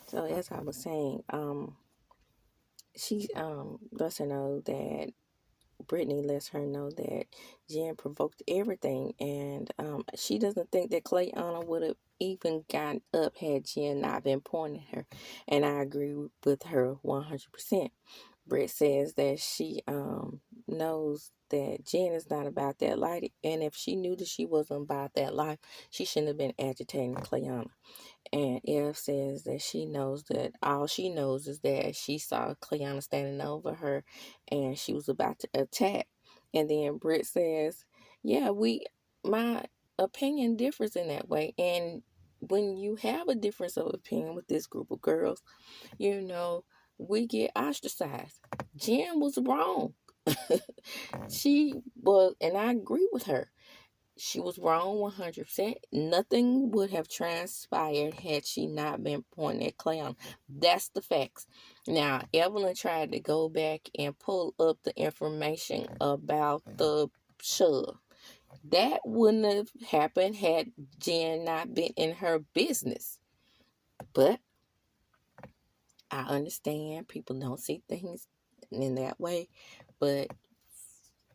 So as I was saying, she lets her know that Brittany lets her know that Jen provoked everything, and she doesn't think that CLAYANNA would have even gotten up had Jen not been pointing at her. And I agree with her 100%. Britt says that she knows that Jen is not about that life, and if she knew that she wasn't about that life, she shouldn't have been agitating CLAYANNA. And Ev says that she knows that all she knows is that she saw CLAYANNA standing over her and she was about to attack. And then Britt says, yeah, my opinion differs in that way. And when you have a difference of opinion with this group of girls, you know, we get ostracized. Jen was wrong. She was, and I agree with her. She was wrong 100%. Nothing would have transpired had she not been pointing at CLAYANNA. That's the facts. Now, Evelyn tried to go back and pull up the information about the shove. That wouldn't have happened had Jen not been in her business. But I understand people don't see things in that way. But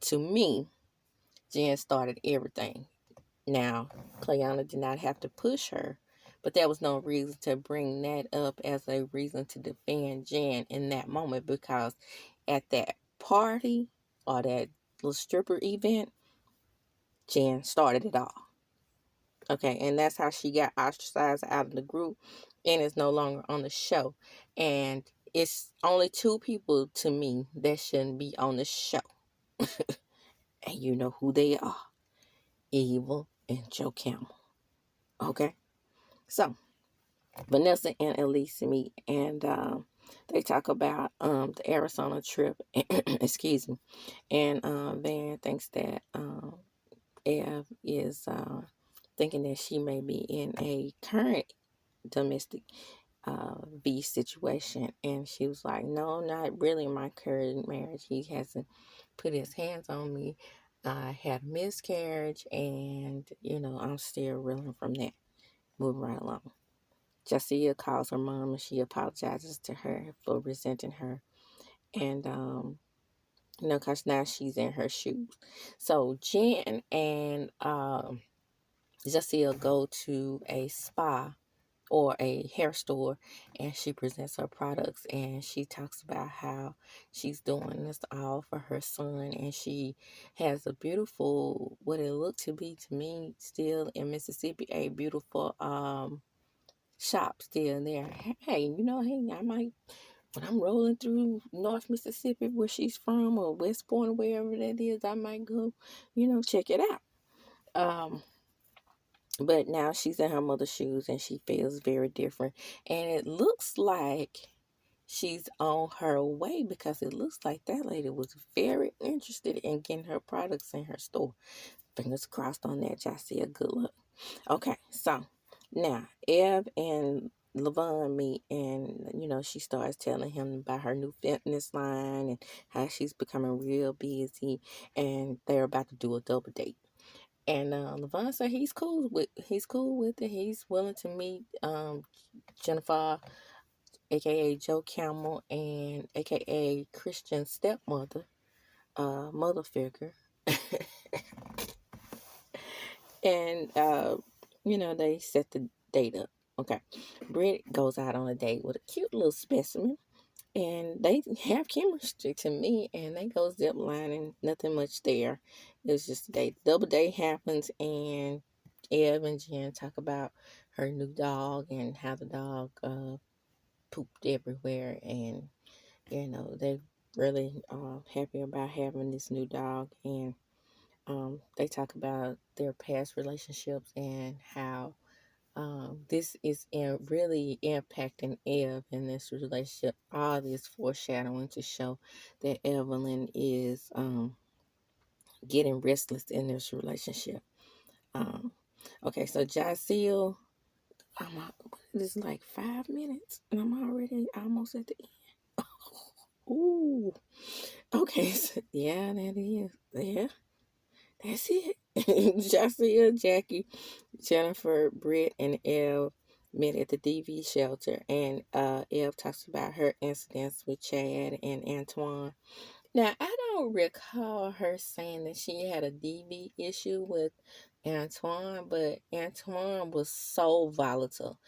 to me, Jen started everything. Now, CLAYANNA did not have to push her, but there was no reason to bring that up as a reason to defend Jen in that moment, because at that party or that little stripper event, Jen started it all. Okay, and that's how she got ostracized out of the group and is no longer on the show. And it's only two people to me that shouldn't be on the show. And you know who they are: Evil and Joe Camel. Okay, so Vanessa and Elise meet, and they talk about the Arizona trip. Excuse me. And Van thinks that Ev is thinking that she may be in a current domestic V situation, and she was like, "No, not really. My current marriage. He hasn't put his hands on me. I had a miscarriage, and I'm still reeling from that. Moving right along." Jessica calls her mom and she apologizes to her for resenting her. And, because now she's in her shoes. So Jen and Jessica go to a spa or a hair store, and she presents her products, and she talks about how she's doing this all for her son, and she has a beautiful, what it looked to be to me still in Mississippi, a beautiful shop still there. Hey, hey, I might, when I'm rolling through North Mississippi where she's from, or West Point, or wherever that is, I might go, check it out. But now she's in her mother's shoes and she feels very different. And it looks like she's on her way, because it looks like that lady was very interested in getting her products in her store. Fingers crossed on that, Jasiah. Good luck. Okay, so now Ev and Levon meet, and she starts telling him about her new fitness line and how she's becoming real busy, and they're about to do a double date. And Levon said he's cool with it. He's willing to meet Jennifer, aka Joe Camel, and aka Christian stepmother, mother figure. And they set the date up. Okay, Britt goes out on a date with a cute little specimen, and they have chemistry to me, and they go zip lining. Nothing much there. It's just a date. Double date happens, and Ev and Jen talk about her new dog and how the dog pooped everywhere, and they really happy about having this new dog. And they talk about their past relationships and how this is really impacting Ev in this relationship. All this foreshadowing to show that Evelyn is getting restless in this relationship. Um, okay, so Jaceel, this is like 5 minutes, and I'm already almost at the end. Ooh, okay, so yeah, that is, yeah, that's it. Jaceel, Jackie, Jennifer, Britt, and Ev met at the DV shelter, and Ev talks about her incidents with Chad and Antoine. Now, I don't recall her saying that she had a DV issue with Antoine, but Antoine was so volatile.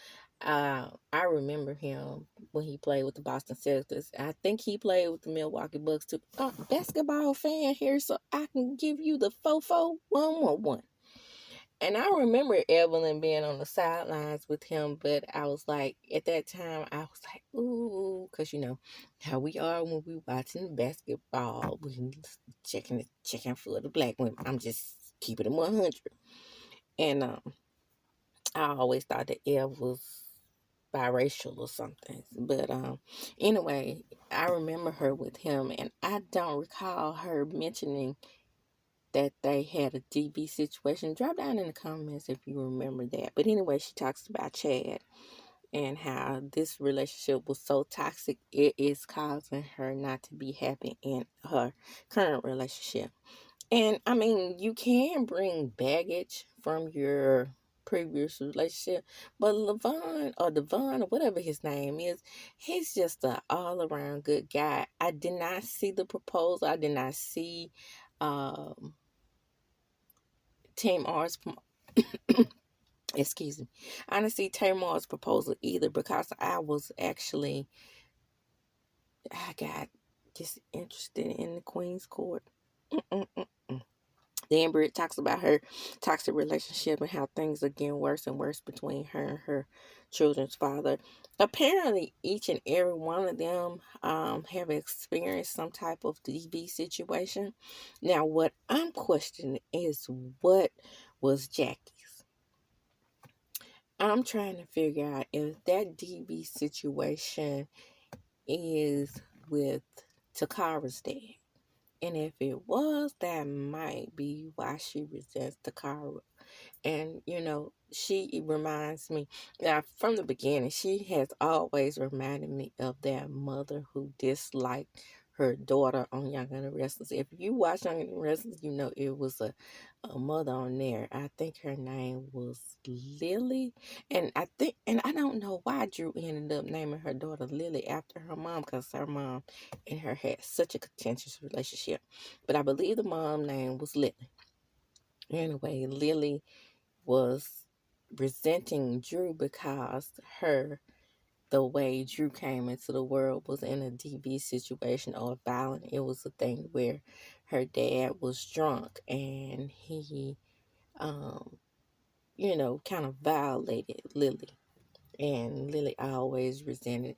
I remember him when he played with the Boston Celtics. I think he played with the Milwaukee Bucks too. Basketball fan here, so I can give you the 4-4-1-1-1. And I remember Evelyn being on the sidelines with him, but I was like, at that time, I was like, ooh, because you know how we are when we watching basketball, we checking for the black women. I'm just keeping it 100. And I always thought that Ev was biracial or something. But anyway, I remember her with him, and I don't recall her mentioning that they had a DB situation. Drop down in the comments if you remember that. But anyway, she talks about Chad and how this relationship was so toxic, it is causing her not to be happy in her current relationship. And I mean, you can bring baggage from your previous relationship, but Levon or Devon or whatever his name is, he's just an all around good guy. I did not see the proposal. I did not see Tamar's excuse me. I didn't see Tamar's proposal either, because I got just interested in the Queen's Court. Then Britt talks about her toxic relationship and how things are getting worse and worse between her and her children's father. Apparently, each and every one of them have experienced some type of DV situation. Now, what I'm questioning is, what was Jackie's? I'm trying to figure out if that DV situation is with Takara's dad. And if it was, that might be why she resents Takara. And, you know, she reminds me, now from the beginning, she has always reminded me of that mother who disliked her daughter on Young and the Restless. If you watch Young and the Restless, you know it was a mother on there. I think her name was Lily. And I don't know why Drew ended up naming her daughter Lily after her mom, because her mom and her had such a contentious relationship. But I believe the mom name was Lily. Anyway, Lily was resenting Drew because the way Drew came into the world was in a DV situation or violent. It was a thing where her dad was drunk and he, kind of violated Lily. And Lily always resented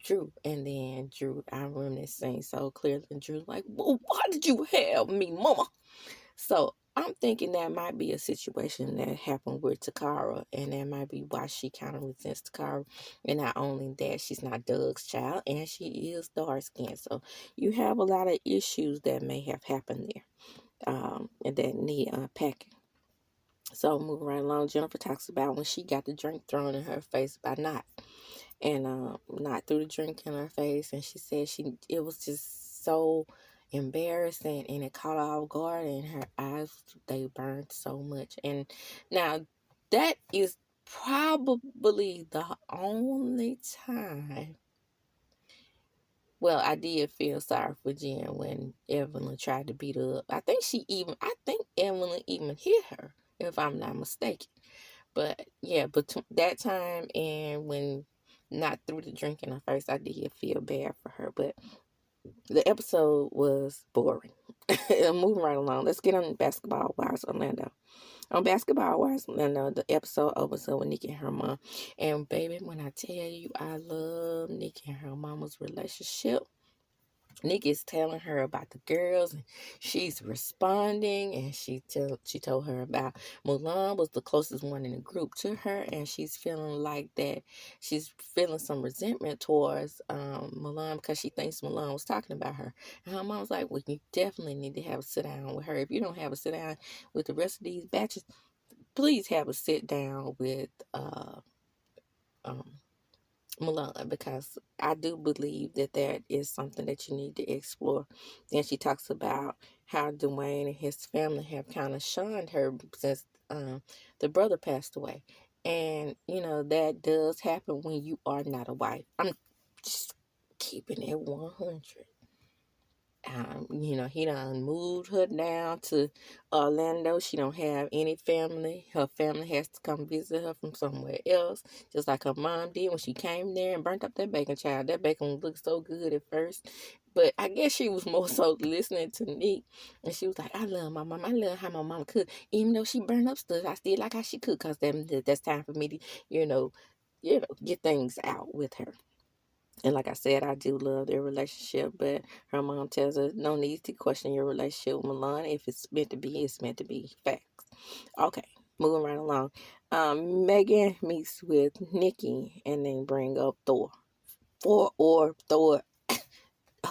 Drew. And then Drew, I remember this scene so clearly. And Drew like, well, why did you have me, mama? So I'm thinking that might be a situation that happened with Takara, and that might be why she kind of resents Takara. And not only that, she's not Doug's child, and she is dark skinned. So you have a lot of issues that may have happened there, and that need unpacking. So moving right along, Jennifer talks about when she got the drink thrown in her face by Knot, and Knot threw the drink in her face, and she said it was just so embarrassing, and it caught her off guard, and her eyes, they burned so much. And now that is probably the only time, well, I did feel sorry for Jen when Evelyn tried to beat her up. I think Evelyn even hit her, if I'm not mistaken. But yeah, between that time and when Not threw the drink in her face, I did feel bad for her. But the episode was boring. Moving right along, let's get on Basketball Wives Orlando. On Basketball Wives Orlando, the episode opens up with Nikki and her mom. And baby, when I tell you I love Nikki and her mama's relationship, Nikki is telling her about the girls, and she's responding, and she told her about Mulan was the closest one in the group to her, and she's feeling like that she's feeling some resentment towards Mulan, because she thinks Mulan was talking about her. And her mom's like, well, you definitely need to have a sit down with her. If you don't have a sit down with the rest of these batches, please have a sit down with Mulan, because I do believe that is something that you need to explore. Then she talks about how Dwayne and his family have kind of shunned her since the brother passed away. And, that does happen when you are not a wife. I'm just keeping it 100. He done moved her down to Orlando. She don't have any family. Her family has to come visit her from somewhere else, just like her mom did when she came there and burnt up that bacon. Child, that bacon looked so good at first, but I guess she was more so listening to Nick, and she was like, "I love my mom. I love how my mom cook. Even though she burnt up stuff, I still like how she cook, cause that's time for me to, you know, get things out with her." And like I said, I do love their relationship, but her mom tells her, no need to question your relationship with Milan. If it's meant to be, it's meant to be. Facts. Okay, moving right along. Megan meets with Nikki and then bring up Thor. Thor.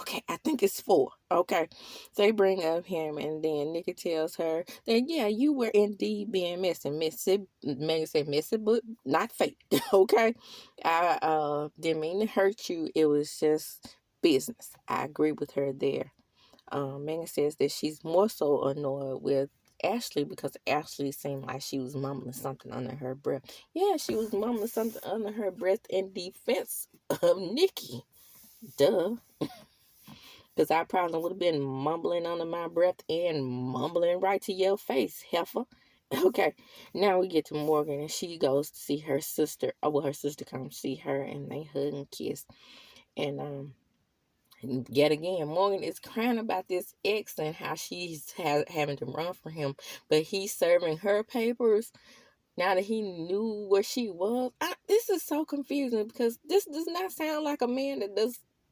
Okay, I think it's 4. Okay. So they bring up him, and then Nikki tells her that, yeah, you were indeed being messy. Messy. Megan said messy, but not fake. Okay. I didn't mean to hurt you. It was just business. I agree with her there. Megan says that she's more so annoyed with Ashley because Ashley seemed like she was mumbling something under her breath. Yeah, she was mumbling something under her breath in defense of Nikki. Duh. Because I probably would have been mumbling under my breath and mumbling right to your face, heifer. Okay, now we get to Morgan, and she goes to see her sister. Oh, well, her sister comes see her, and they hug and kiss. And yet again, Morgan is crying about this ex and how she's having to run from him, but he's serving her papers now that he knew where she was. This is so confusing because this does not sound like a man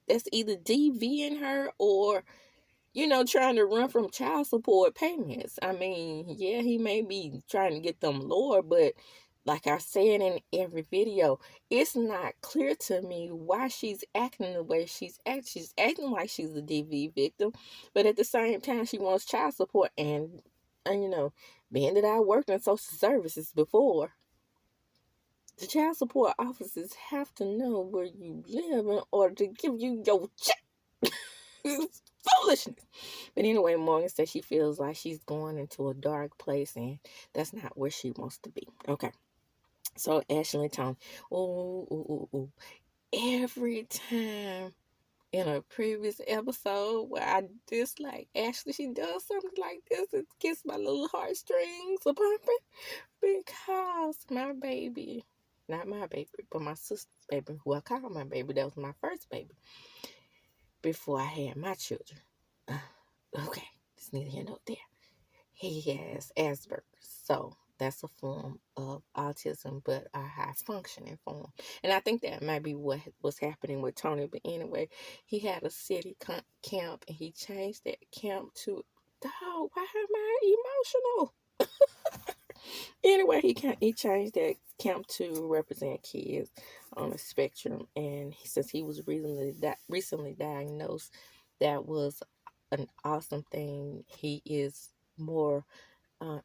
that's either DVing her or trying to run from child support payments. I mean, yeah, he may be trying to get them lower, but like I said in every video, it's not clear to me why she's acting the way she's acting. She's acting like she's a DV victim, but at the same time, she wants child support. And being that I worked in social services before, the child support officers have to know where you live in order to give you your check. It's foolishness. But anyway, Morgan says she feels like she's going into a dark place, and that's not where she wants to be. Okay. So Ashley and Tom, ooh. Every time in a previous episode where I dislike Ashley, she does something like this. It gets my little heartstrings a pumping because my baby, not my baby, but my sister's baby, who I call my baby, that was my first baby before I had my children. Okay, it's neither here nor there. He has Asperger's, so that's a form of autism, but a high functioning form. And I think that might be what was happening with Tony. But anyway, he had a city camp, and he changed that camp to. Dog, why am I emotional? Anyway, he changed that camp to represent kids on the spectrum, and since he was recently diagnosed, that was an awesome thing. He is more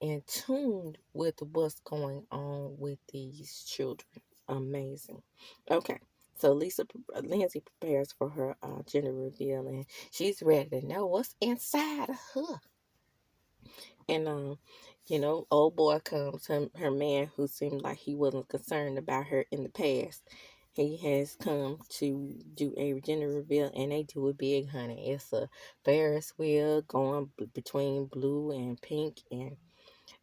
in tune with what's going on with these children. Amazing. Okay, so Lindsay prepares for her gender reveal, and she's ready to know what's inside of her. And old boy comes, her man who seemed like he wasn't concerned about her in the past. He has come to do a gender reveal, and they do it big, honey. It's a Ferris wheel going between blue and pink, and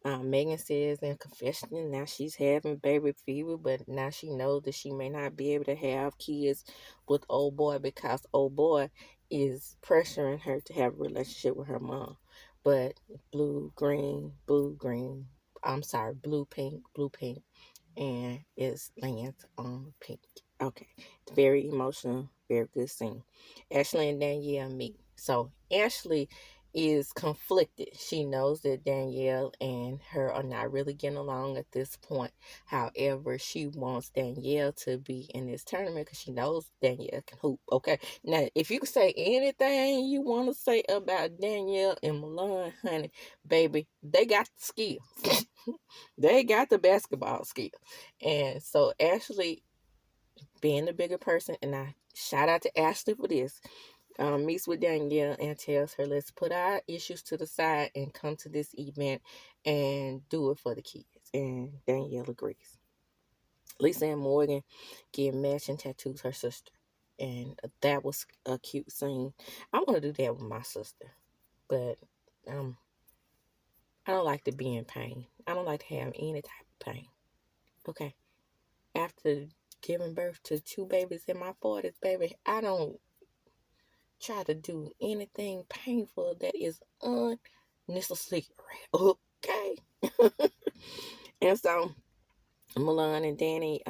Megan says in confession now she's having baby fever, but now she knows that she may not be able to have kids with old boy because old boy is pressuring her to have a relationship with her mom. But blue, green, blue, pink, and it lands on pink. Okay, it's very emotional, very good scene. Ashley and Danielle meet. So Ashley is conflicted. She knows that Danielle and her are not really getting along at this point. However, she wants Danielle to be in this tournament because she knows Danielle can hoop. Okay, now if you can say anything you want to say about Danielle and Milan, honey, baby, they got the skills. They got the basketball skill. And so Ashley, being the bigger person, and I shout out to Ashley for this, meets with Danielle and tells her, let's put our issues to the side and come to this event and do it for the kids. And Danielle agrees. Lisa and Morgan get matching tattoos, her sister. And that was a cute scene. I want to do that with my sister. But um, I don't like to be in pain. I don't like to have any type of pain. Okay. After giving birth to 2 babies in my 40s, baby, I don't try to do anything painful that is unnecessary. Okay. And so Mulan and Danny,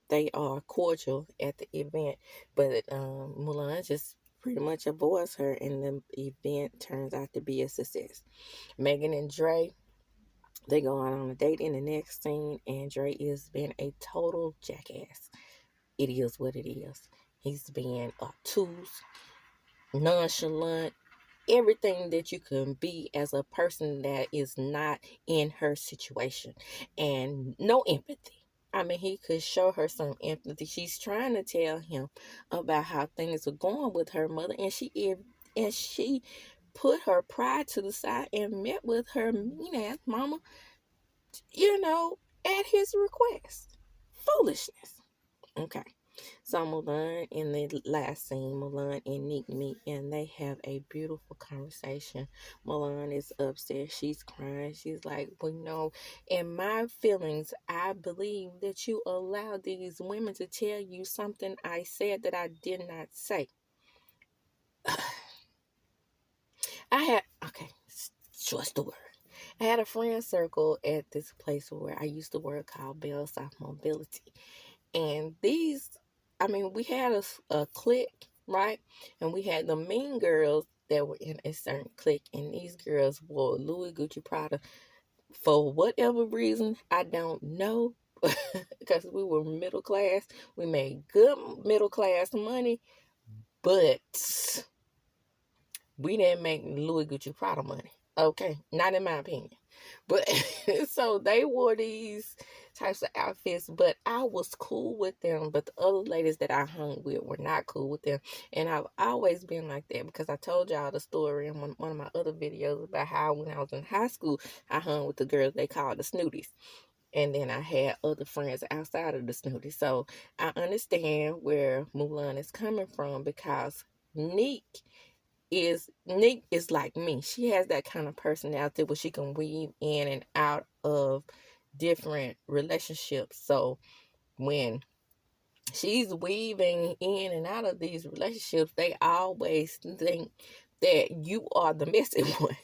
they are cordial at the event, but Mulan just pretty much avoids her, and the event turns out to be a success. Megan and Dre, they go out on a date in the next scene, and Dre is being a total jackass. It is what it is. He's being obtuse, nonchalant, everything that you can be as a person that is not in her situation, and no empathy. I mean, he could show her some empathy. She's trying to tell him about how things are going with her mother, and she put her pride to the side and met with her mean ass mama, at his request. Foolishness. Okay. So Mulan, in the last scene, Mulan and Nick meet, and they have a beautiful conversation. Mulan is upset. She's crying. She's like, well, in my feelings, I believe that you allowed these women to tell you something I said that I did not say. Okay, what's the word? I had a friend circle at this place where I used to work called Bell South Mobility. And we had a clique, right? And we had the mean girls that were in a certain clique. And these girls wore Louis Gucci Prada for whatever reason. I don't know. Because we were middle class. We made good middle class money. But we didn't make Louis Gucci Prada money. Okay? Not in my opinion. But so they wore these types of outfits, but I was cool with them. But the other ladies that I hung with were not cool with them. And I've always been like that, because I told y'all the story in one of my other videos about how when I was in high school, I hung with the girls they called the snooties. And then I had other friends outside of the snooties. So I understand where Mulan is coming from, because Nick is like me. She has that kind of personality where she can weave in and out of different relationships. So when she's weaving in and out of these relationships, they always think that you are the messy one.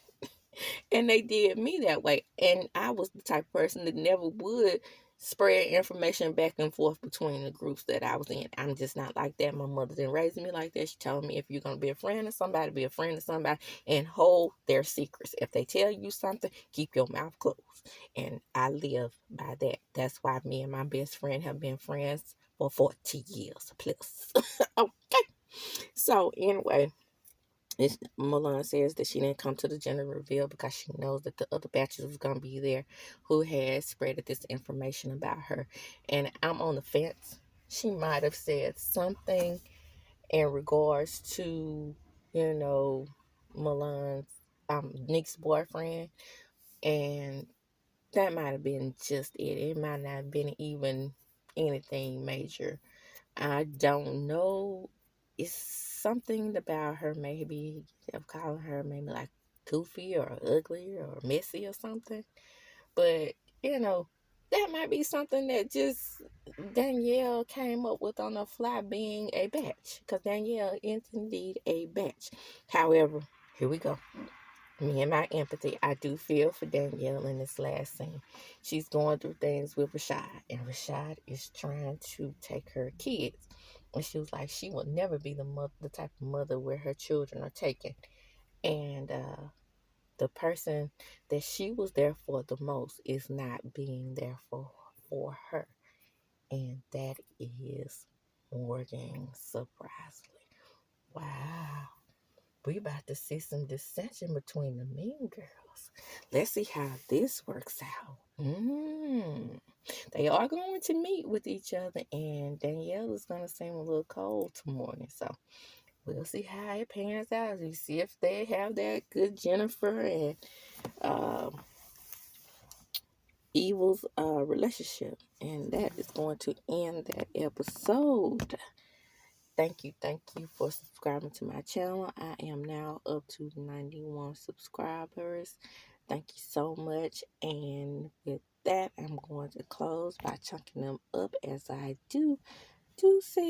And they did me that way. And I was the type of person that never would spread information back and forth between the groups that I was in. I'm just not like that. My mother didn't raise me like that. She told me, if you're going to be a friend of somebody, be a friend of somebody and hold their secrets. If they tell you something, keep your mouth closed. And I live by that. That's why me and my best friend have been friends for 40 years plus. Okay. So anyway, Mulan says that she didn't come to the gender reveal because she knows that the other batches was going to be there who had spreaded this information about her. And I'm on the fence. She might have said something in regards to, Mulan's, Nick's boyfriend. And that might have been just it. It might not have been even anything major. I don't know. It's something about her, maybe of calling her maybe like goofy or ugly or messy or something. But that might be something that just Danielle came up with on the fly, being a batch, because Danielle is indeed a batch. However, here we go. Me and my empathy, I do feel for Danielle in this last scene. She's going through things with Rashad, and Rashad is trying to take her kids. And she was like, she will never be the type of mother where her children are taken. And the person that she was there for the most is not being there for her. And that is Morgan, surprisingly. Wow. We about to see some dissension between the mean girls. Let's see how this works out. They are going to meet with each other, and Danielle is going to seem a little cold to Morgan. So we'll see how it pans out. We see if they have that good Jennifer and Evil's relationship. And that is going to end that episode. Thank you for subscribing to my channel. I am now up to 91 subscribers. Thank you so much. And with that, I'm going to close by chunking them up as I do. Deuces.